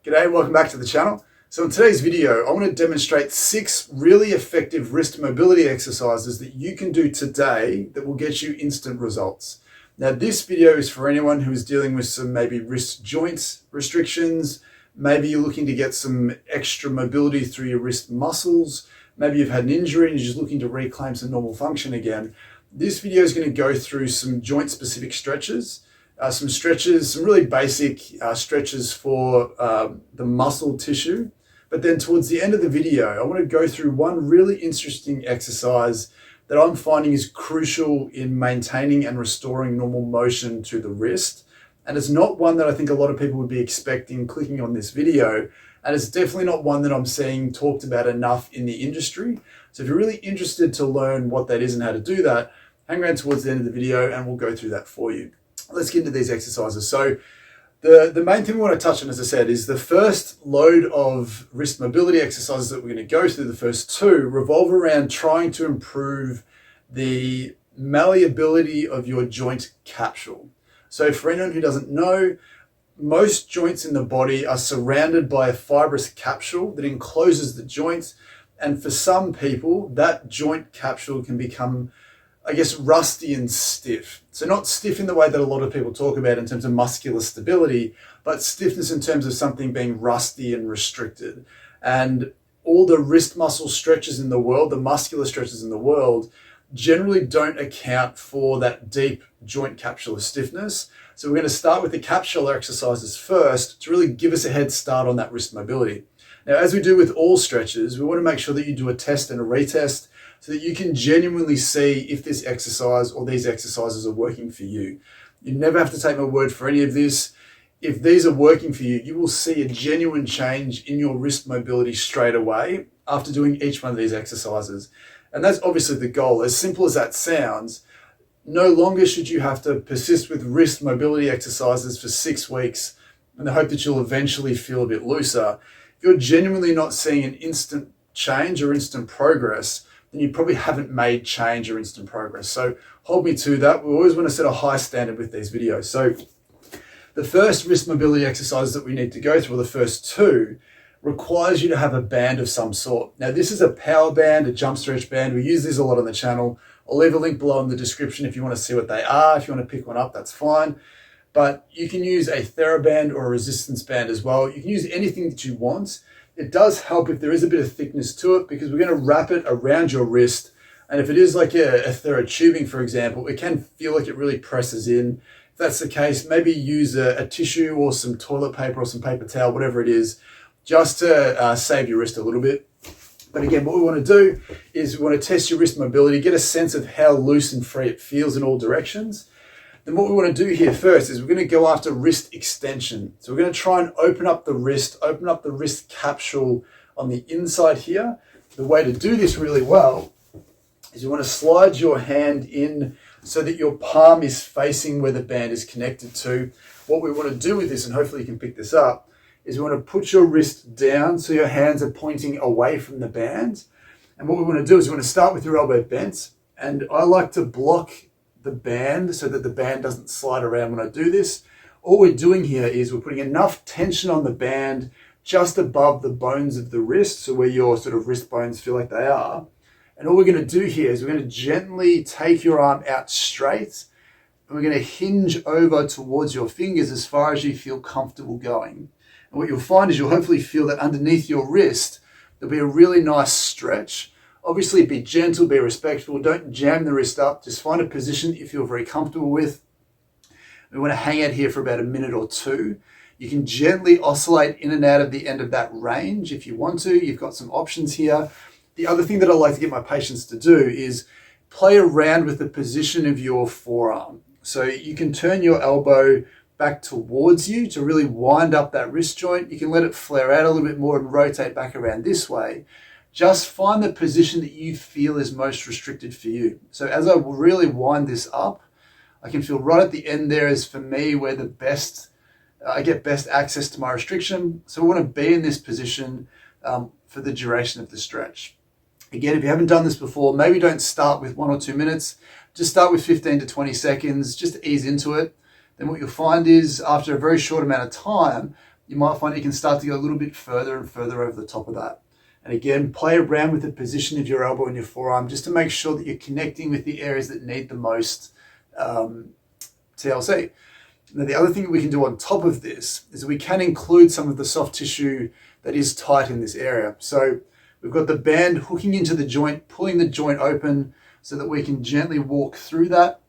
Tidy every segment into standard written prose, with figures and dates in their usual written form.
G'day, welcome back to the channel. So in today's video, I want to demonstrate 6 really effective wrist mobility exercises that you can do today that will get you instant results. Now this video is for anyone who is dealing with some maybe wrist joints restrictions, maybe you're looking to get some extra mobility through your wrist muscles, maybe you've had an injury and you're just looking to reclaim some normal function again. This video is going to go through some joint specific stretches. Some really basic stretches for the muscle tissue. But then towards the end of the video, I want to go through one really interesting exercise that I'm finding is crucial in maintaining and restoring normal motion to the wrist. And it's not one that I think a lot of people would be expecting clicking on this video. And it's definitely not one that I'm seeing talked about enough in the industry. So if you're really interested to learn what that is and how to do that, hang around towards the end of the video and we'll go through that for you. Let's get into these exercises. So the main thing we want to touch on, as I said, is the first load of wrist mobility exercises that we're going to go through, the first 2, revolve around trying to improve the malleability of your joint capsule. So for anyone who doesn't know, most joints in the body are surrounded by a fibrous capsule that encloses the joint. And for some people, that joint capsule can become, I guess, rusty and stiff. So not stiff in the way that a lot of people talk about in terms of muscular stability, but stiffness in terms of something being rusty and restricted. And all the wrist muscle stretches in the world, the muscular stretches in the world, generally don't account for that deep joint capsular stiffness. So we're going to start with the capsular exercises first to really give us a head start on that wrist mobility. Now, as we do with all stretches, we want to make sure that you do a test and a retest so that you can genuinely see if this exercise or these exercises are working for you. You never have to take my word for any of this. If these are working for you, you will see a genuine change in your wrist mobility straight away after doing each one of these exercises. And that's obviously the goal. As simple as that sounds, no longer should you have to persist with wrist mobility exercises for 6 weeks in the hope that you'll eventually feel a bit looser. If you're genuinely not seeing an instant change or instant progress, then you probably haven't made change or instant progress. So hold me to that. We always want to set a high standard with these videos. So the first wrist mobility exercise that we need to go through, or the first 2, requires you to have a band of some sort. Now this is a power band, a jump stretch band. We use these a lot on the channel. I'll leave a link below in the description if you want to see what they are. If you want to pick one up, that's fine. But you can use a TheraBand or a resistance band as well. You can use anything that you want. It does help if there is a bit of thickness to it because we're going to wrap it around your wrist. And if it is like a TheraTubing, for example, it can feel like it really presses in. If that's the case, maybe use a tissue or some toilet paper or some paper towel, whatever it is, just to save your wrist a little bit. But again, what we want to do is we want to test your wrist mobility, get a sense of how loose and free it feels in all directions. Then what we want to do here first is we're going to go after wrist extension. So we're going to try and open up the wrist capsule on the inside here. The way to do this really well is you want to slide your hand in so that your palm is facing where the band is connected to. What we want to do with this, and hopefully you can pick this up, is we want to put your wrist down so your hands are pointing away from the band. And what we want to do is we want to start with your elbow bent. And I like to block the band so that the band doesn't slide around when I do this. All we're doing here is we're putting enough tension on the band just above the bones of the wrist, so where your sort of wrist bones feel like they are. And all we're going to do here is we're going to gently take your arm out straight and we're going to hinge over towards your fingers as far as you feel comfortable going. And what you'll find is you'll hopefully feel that underneath your wrist there'll be a really nice stretch. Obviously, be gentle, be respectful. Don't jam the wrist up. Just find a position that you feel very comfortable with. We want to hang out here for about a minute or 2. You can gently oscillate in and out of the end of that range if you want to. You've got some options here. The other thing that I like to get my patients to do is play around with the position of your forearm. So you can turn your elbow back towards you to really wind up that wrist joint. You can let it flare out a little bit more and rotate back around this way. Just find the position that you feel is most restricted for you. So as I really wind this up, I can feel right at the end there is for me where I get best access to my restriction. So I want to be in this position for the duration of the stretch. Again, if you haven't done this before, maybe don't start with 1 or 2 minutes. Just start with 15 to 20 seconds, just to ease into it. Then what you'll find is after a very short amount of time, you might find you can start to go a little bit further and further over the top of that. And again, play around with the position of your elbow and your forearm just to make sure that you're connecting with the areas that need the most TLC. Now, the other thing that we can do on top of this is that we can include some of the soft tissue that is tight in this area. So we've got the band hooking into the joint, pulling the joint open so that we can gently walk through that.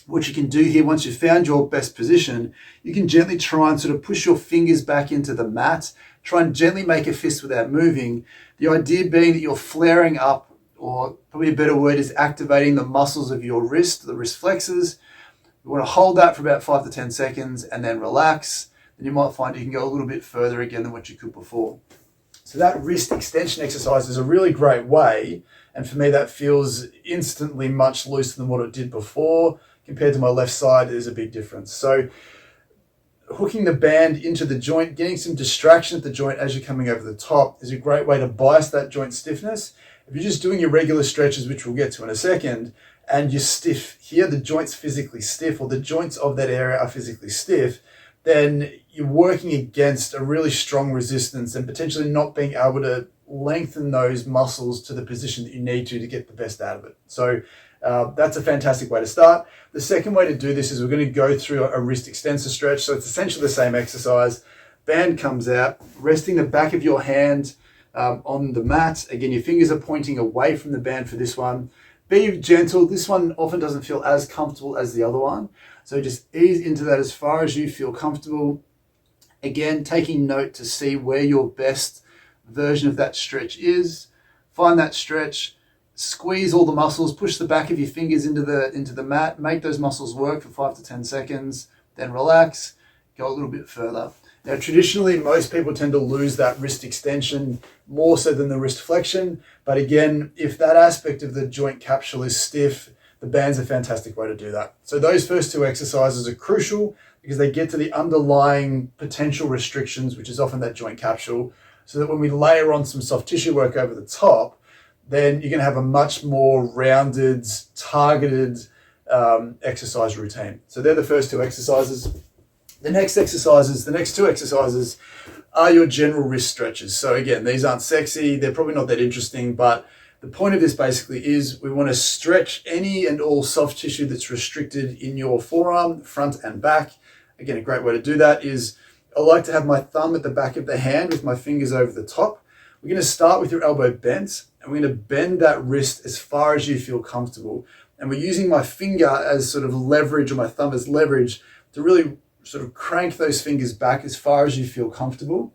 What you can do here, once you've found your best position, you can gently try and sort of push your fingers back into the mat, try and gently make a fist without moving. The idea being that you're flaring up, or probably a better word is activating the muscles of your wrist, the wrist flexors. You want to hold that for about 5 to 10 seconds and then relax. Then you might find you can go a little bit further again than what you could before. So that wrist extension exercise is a really great way. And for me, that feels instantly much looser than what it did before. Compared to my left side, there's a big difference. So hooking the band into the joint, getting some distraction at the joint as you're coming over the top is a great way to bias that joint stiffness. If you're just doing your regular stretches, which we'll get to in a second, and you're stiff here, the joint's physically stiff, or the joints of that area are physically stiff, then you're working against a really strong resistance and potentially not being able to lengthen those muscles to the position that you need to get the best out of it. So that's a fantastic way to start. The second way to do this is we're going to go through a wrist extensor stretch. So it's essentially the same exercise. Band comes out, resting the back of your hand on the mat. Again, your fingers are pointing away from the band for this one. Be gentle. This one often doesn't feel as comfortable as the other one. So just ease into that as far as you feel comfortable. Again, taking note to see where your best version of that stretch is. Find that stretch. Squeeze all the muscles, push the back of your fingers into the mat, make those muscles work for 5 to 10 seconds, then relax, go a little bit further. Now, traditionally, most people tend to lose that wrist extension more so than the wrist flexion. But again, if that aspect of the joint capsule is stiff, the band's a fantastic way to do that. So those first two exercises are crucial because they get to the underlying potential restrictions, which is often that joint capsule, so that when we layer on some soft tissue work over the top, then you're going to have a much more rounded, targeted exercise routine. So they're the first two exercises. The next two exercises are your general wrist stretches. So again, these aren't sexy. They're probably not that interesting, but the point of this basically is we want to stretch any and all soft tissue that's restricted in your forearm, front and back. Again, a great way to do that is I like to have my thumb at the back of the hand with my fingers over the top. We're going to start with your elbow bent, and we're going to bend that wrist as far as you feel comfortable. And we're using my finger as sort of leverage, or my thumb as leverage, to really sort of crank those fingers back as far as you feel comfortable,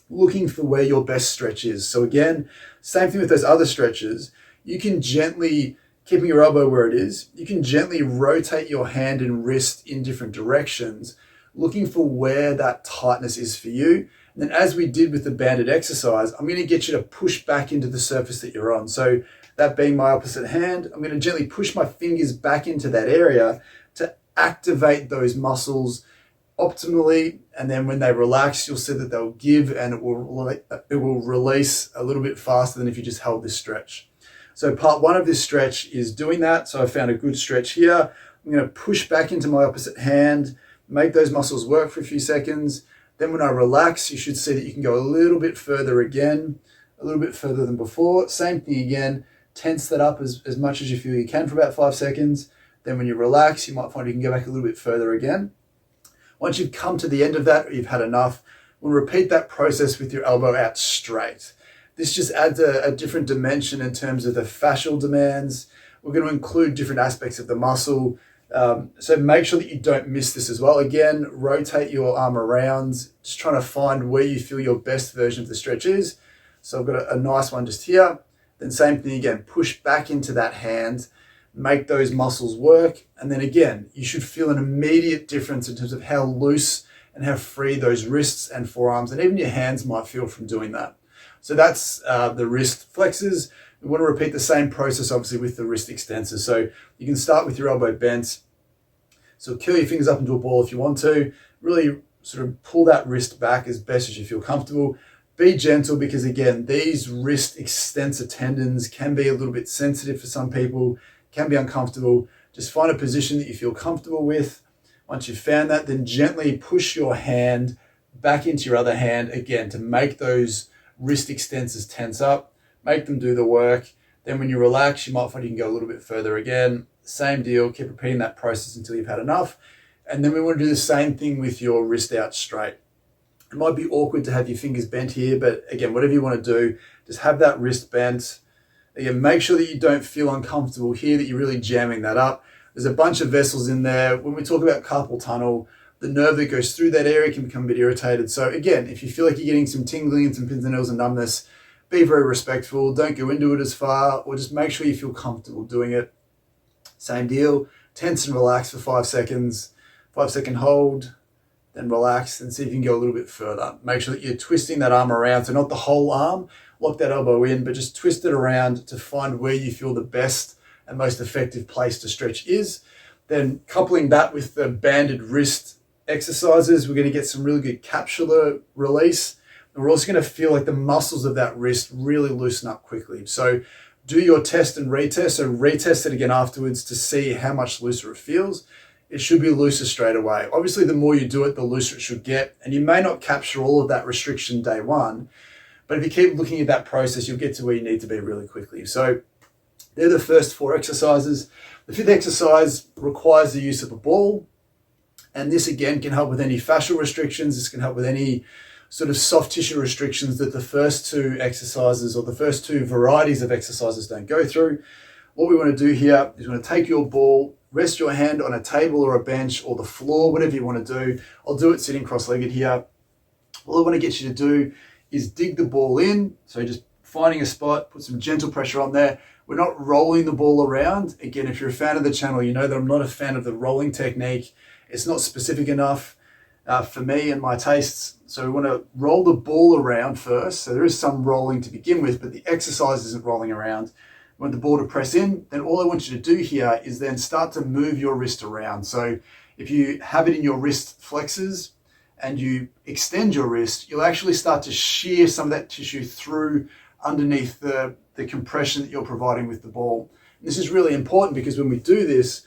looking for where your best stretch is. So again, same thing with those other stretches. You can gently, keeping your elbow where it is, you can gently rotate your hand and wrist in different directions, looking for where that tightness is for you. And then as we did with the banded exercise, I'm going to get you to push back into the surface that you're on. So that being my opposite hand, I'm going to gently push my fingers back into that area to activate those muscles optimally. And then when they relax, you'll see that they'll give and it will release a little bit faster than if you just held this stretch. So part one of this stretch is doing that. So I found a good stretch here. I'm going to push back into my opposite hand, make those muscles work for a few seconds. Then when I relax, you should see that you can go a little bit further again, a little bit further than before. Same thing again, tense that up as much as you feel you can for about 5 seconds. Then when you relax, you might find you can go back a little bit further again. Once you've come to the end of that, or you've had enough, we'll repeat that process with your elbow out straight. This just adds a different dimension in terms of the fascial demands. We're going to include different aspects of the muscle. So make sure that you don't miss this as well. Again, rotate your arm around, just trying to find where you feel your best version of the stretch is. So I've got a nice one just here. Then same thing again, push back into that hand, make those muscles work. And then again, you should feel an immediate difference in terms of how loose and how free those wrists and forearms and even your hands might feel from doing that. So that's the wrist flexors. We want to repeat the same process, obviously, with the wrist extensors. So you can start with your elbow bent. So curl your fingers up into a ball if you want to. Really sort of pull that wrist back as best as you feel comfortable. Be gentle because, again, these wrist extensor tendons can be a little bit sensitive for some people, can be uncomfortable. Just find a position that you feel comfortable with. Once you've found that, then gently push your hand back into your other hand again to make those wrist extensors tense up, make them do the work. Then when you relax, you might find you can go a little bit further again. Same deal, keep repeating that process until you've had enough. And then we want to do the same thing with your wrist out straight. It might be awkward to have your fingers bent here, but again, whatever you want to do, just have that wrist bent. Again, make sure that you don't feel uncomfortable here, that you're really jamming that up. There's a bunch of vessels in there. When we talk about carpal tunnel, the nerve that goes through that area can become a bit irritated. So again, if you feel like you're getting some tingling and some pins and needles and numbness, be very respectful. Don't go into it as far, or just make sure you feel comfortable doing it. Same deal, tense and relax for 5 seconds, 5-second hold, then relax and see if you can go a little bit further. Make sure that you're twisting that arm around, so not the whole arm, lock that elbow in, but just twist it around to find where you feel the best and most effective place to stretch is. Then coupling that with the banded wrist exercises, we're going to get some really good capsular release. And we're also going to feel like the muscles of that wrist really loosen up quickly. So do your test and retest. So retest it again afterwards to see how much looser it feels. It should be looser straight away. Obviously, the more you do it, the looser it should get. And you may not capture all of that restriction day one, but if you keep looking at that process, you'll get to where you need to be really quickly. So they're the first 4 exercises. The 5th exercise requires the use of a ball. And this again can help with any fascial restrictions. This can help with any sort of soft tissue restrictions that the first 2 exercises or the first 2 varieties of exercises don't go through. What we want to do here is we want to take your ball, rest your hand on a table or a bench or the floor, whatever you want to do. I'll do it sitting cross-legged here. All I want to get you to do is dig the ball in. So just finding a spot, put some gentle pressure on there. We're not rolling the ball around. Again, if you're a fan of the channel, you know that I'm not a fan of the rolling technique. It's not specific enough for me and my tastes. So we want to roll the ball around first. So there is some rolling to begin with, but the exercise isn't rolling around. We want the ball to press in. Then all I want you to do here is then start to move your wrist around. So if you have it in your wrist flexors and you extend your wrist, you'll actually start to shear some of that tissue through underneath the compression that you're providing with the ball. And this is really important because when we do this,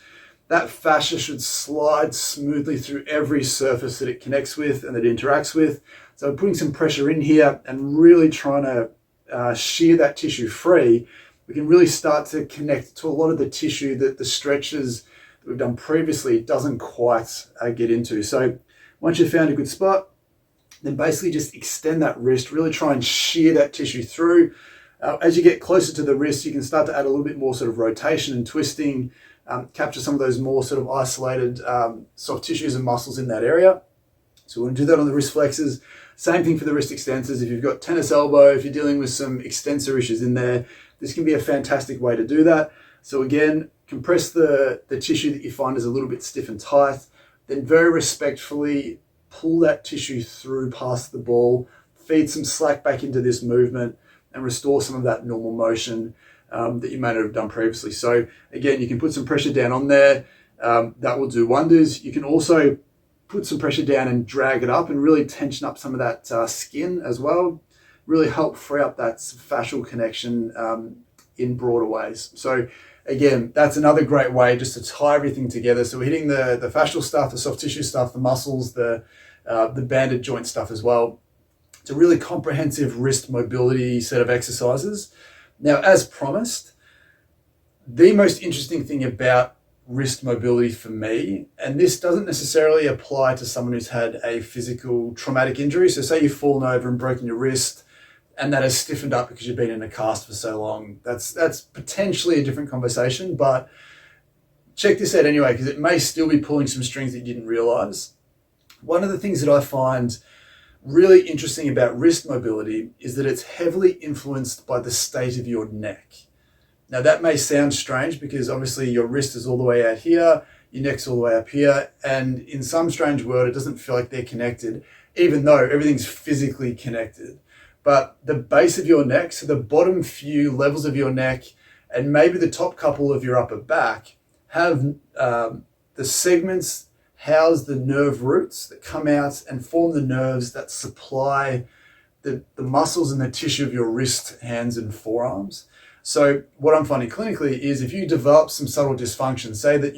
that fascia should slide smoothly through every surface that it connects with and that it interacts with. So putting some pressure in here and really trying to shear that tissue free, we can really start to connect to a lot of the tissue that the stretches that we've done previously doesn't quite get into. So once you've found a good spot, then basically just extend that wrist, really try and shear that tissue through. As you get closer to the wrist, you can start to add a little bit more sort of rotation and twisting, capture some of those more sort of isolated soft tissues and muscles in that area. So we want to do that on the wrist flexors. Same thing for the wrist extensors. If you've got tennis elbow, if you're dealing with some extensor issues in there, this can be a fantastic way to do that. So again, compress the tissue that you find is a little bit stiff and tight, then very respectfully pull that tissue through past the ball, feed some slack back into this movement and restore some of that normal motion that you may not have done previously. So again, you can put some pressure down on there. That will do wonders. You can also put some pressure down and drag it up and really tension up some of that skin as well. Really help free up that fascial connection in broader ways. So again, that's another great way just to tie everything together. So we're hitting the fascial stuff, the soft tissue stuff, the muscles, the banded joint stuff as well. It's a really comprehensive wrist mobility set of exercises. Now, as promised, the most interesting thing about wrist mobility for me, and this doesn't necessarily apply to someone who's had a physical traumatic injury. So say you've fallen over and broken your wrist and that has stiffened up because you've been in a cast for so long. That's potentially a different conversation, but check this out anyway, because it may still be pulling some strings that you didn't realize. One of the things that I find really interesting about wrist mobility is that it's heavily influenced by the state of your neck. Now that may sound strange because obviously your wrist is all the way out here, your neck's all the way up here, and in some strange world, it doesn't feel like they're connected, even though everything's physically connected. But the base of your neck, so the bottom few levels of your neck, and maybe the top couple of your upper back, have the segments house the nerve roots that come out and form the nerves that supply the muscles and the tissue of your wrist, hands, and forearms. So what I'm finding clinically is if you develop some subtle dysfunction, say that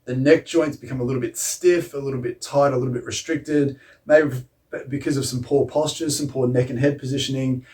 the neck joints become a little bit stiff, a little bit tight, a little bit restricted, maybe because of some poor postures, some poor neck and head positioning,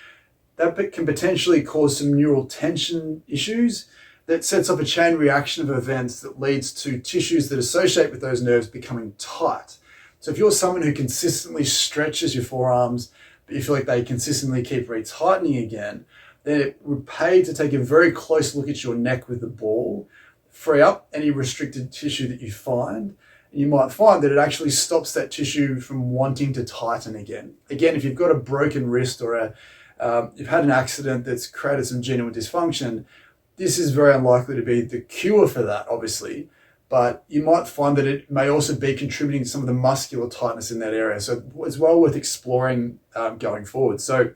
that can potentially cause some neural tension issues that sets off a chain reaction of events that leads to tissues that associate with those nerves becoming tight. So if you're someone who consistently stretches your forearms, but you feel like they consistently keep retightening again, then it would pay to take a very close look at your neck with the ball, free up any restricted tissue that you find, and you might find that it actually stops that tissue from wanting to tighten again. Again, if you've got a broken wrist or you've had an accident that's created some genuine dysfunction, this is very unlikely to be the cure for that, obviously, but you might find that it may also be contributing to some of the muscular tightness in that area. So it's well worth exploring going forward. So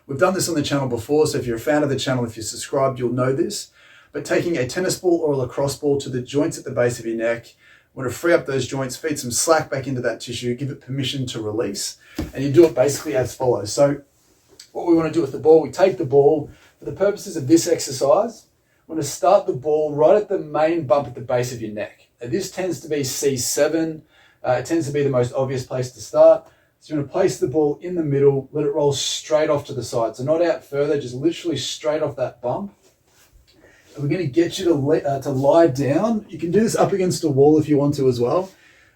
we've done this on the channel before, so if you're a fan of the channel, if you're subscribed, you'll know this. But taking a tennis ball or a lacrosse ball to the joints at the base of your neck, want to free up those joints, feed some slack back into that tissue, give it permission to release, and you do it basically as follows. So what we want to do with the ball, we take the ball, for the purposes of this exercise, we're going to start the ball right at the main bump at the base of your neck. Now, this tends to be C7. It tends to be the most obvious place to start. So you're going to place the ball in the middle, let it roll straight off to the side. So not out further, just literally straight off that bump. And we're going to get you to lie down. You can do this up against a wall if you want to as well.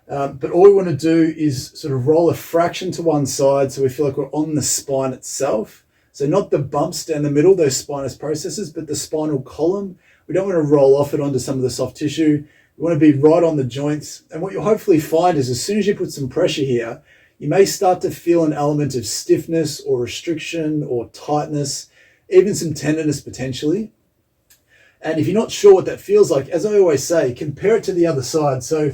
But all we want to do is sort of roll a fraction to one side so we feel like we're on the spine itself. So not the bumps down the middle, those spinous processes, but the spinal column. We don't want to roll off it onto some of the soft tissue. We want to be right on the joints. And what you'll hopefully find is as soon as you put some pressure here, you may start to feel an element of stiffness or restriction or tightness, even some tenderness potentially. And if you're not sure what that feels like, as I always say, compare it to the other side. So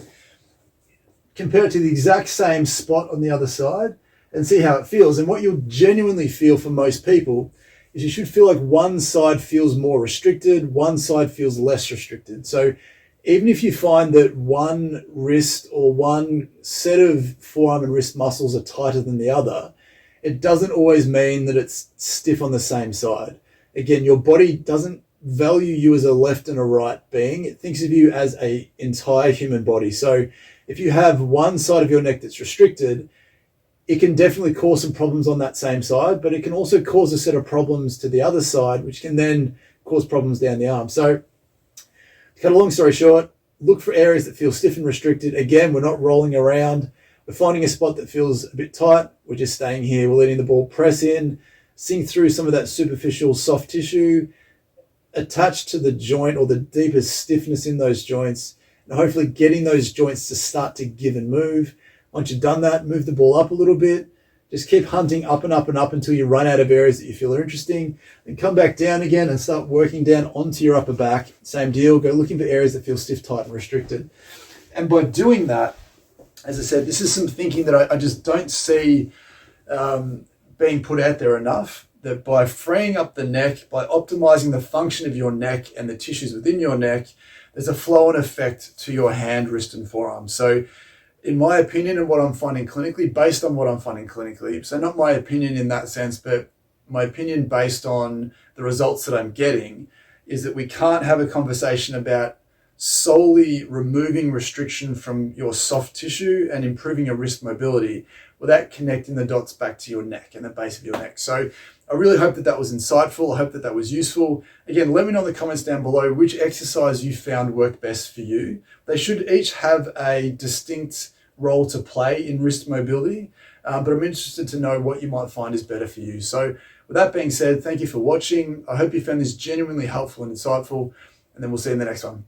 compare it to the exact same spot on the other side and see how it feels. And what you'll genuinely feel for most people is you should feel like one side feels more restricted, one side feels less restricted. So even if you find that one wrist or one set of forearm and wrist muscles are tighter than the other, it doesn't always mean that it's stiff on the same side. Again, your body doesn't value you as a left and a right being. It thinks of you as an entire human body. So if you have one side of your neck that's restricted, it can definitely cause some problems on that same side, but it can also cause a set of problems to the other side, which can then cause problems down the arm. So to cut a long story short, look for areas that feel stiff and restricted. Again, we're not rolling around. We're finding a spot that feels a bit tight. We're just staying here. We're letting the ball press in, sink through some of that superficial soft tissue, attached to the joint or the deepest stiffness in those joints, and hopefully getting those joints to start to give and move. Once you've done that, move the ball up a little bit. Just keep hunting up and up and up until you run out of areas that you feel are interesting. Then come back down again and start working down onto your upper back. Same deal, go looking for areas that feel stiff, tight, and restricted. And by doing that, as I said, this is some thinking that I just don't see being put out there enough, that by freeing up the neck, by optimizing the function of your neck and the tissues within your neck, there's a flow-on effect to your hand, wrist, and forearm. So in my opinion and what I'm finding clinically, based on what I'm finding clinically, so not my opinion in that sense, but my opinion based on the results that I'm getting, is that we can't have a conversation about solely removing restriction from your soft tissue and improving your wrist mobility without connecting the dots back to your neck and the base of your neck. So I really hope that that was insightful. I hope that that was useful. Again, let me know in the comments down below which exercise you found worked best for you. They should each have a distinct role to play in wrist mobility, but I'm interested to know what you might find is better for you. So with that being said, thank you for watching. I hope you found this genuinely helpful and insightful, and then we'll see you in the next one.